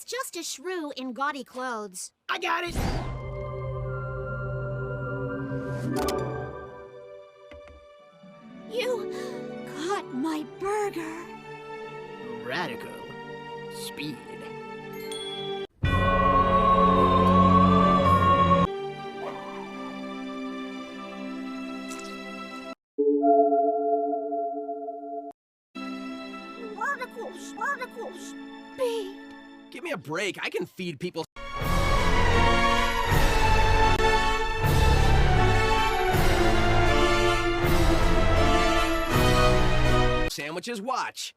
just a shrew in gaudy clothes. I got it! You got my burger. Radical speed. Radical speed. Give me a break. I can feed people. Sandwiches, watch.